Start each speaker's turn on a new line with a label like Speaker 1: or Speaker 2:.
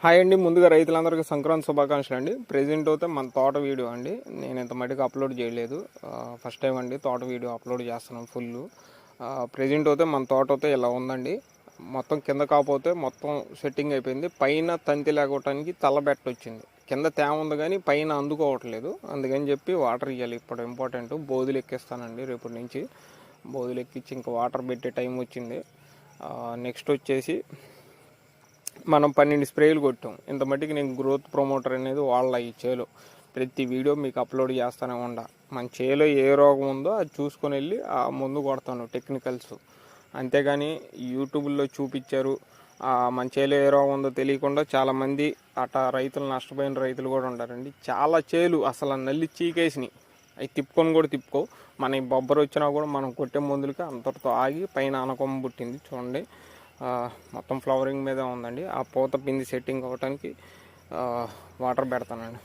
Speaker 1: Hi అండి. ముందుగా రైతులందరికీ సంక్రాంతి శుభాకాంక్షలు అండి. ప్రెజెంట్ అయితే మన తోట వీడియో అండి. నేను ఇంత మటుకు అప్లోడ్ చేయలేదు, ఫస్ట్ టైం అండి తోట వీడియో అప్లోడ్ చేస్తున్నాం ఫుల్. ప్రెజెంట్ అయితే మన తోట అయితే ఇలా ఉందండి. మొత్తం కింద కాకపోతే మొత్తం సెట్టింగ్ అయిపోయింది. పైన తంతి లేకపోవటానికి తలబెట్ట వచ్చింది. కింద తేమ ఉంది కానీ పైన అందుకోవట్లేదు. అందుకని చెప్పి వాటర్ ఇవ్వాలి. ఇప్పుడు ఇంపార్టెంట్ బోధులు ఎక్కిస్తానండి. రేపటి నుంచి బోధులు ఎక్కించి ఇంకా వాటర్ పెట్టే టైం వచ్చింది. నెక్స్ట్ వచ్చేసి మనం 12 స్ప్రేలు కొట్టాం. ఇంత మట్టికి నేను గ్రోత్ ప్రమోటర్ అనేది వాళ్ళ ఈ చేలో ప్రతి వీడియో మీకు అప్లోడ్ చేస్తూనే ఉండా. మన చేలో ఏ రోగం ఉందో అది చూసుకొని వెళ్ళి ఆ ముందు కొడతాను టెక్నికల్స్. అంతేగాని యూట్యూబ్లో చూపించారు మన చేలో ఏ రోగం ఉందో తెలియకుండా చాలామంది రైతులు నష్టపోయిన రైతులు కూడా ఉంటారండి. చాలా చేలు అసలు నల్లి చీకేసినాయి. అవి తిప్పుకొని కూడా తిప్పుకో. మన బొబ్బరు వచ్చినా కూడా మనం కొట్టే మందులకి అంతటితో ఆగి పైన అనకొమ్మ పుట్టింది చూడండి. మొత్తం ఫ్లవరింగ్ మీద ఉందండి. ఆ పూత పిండి సెట్టింగ్ అవ్వటానికి వాటర్ పెడతానండి.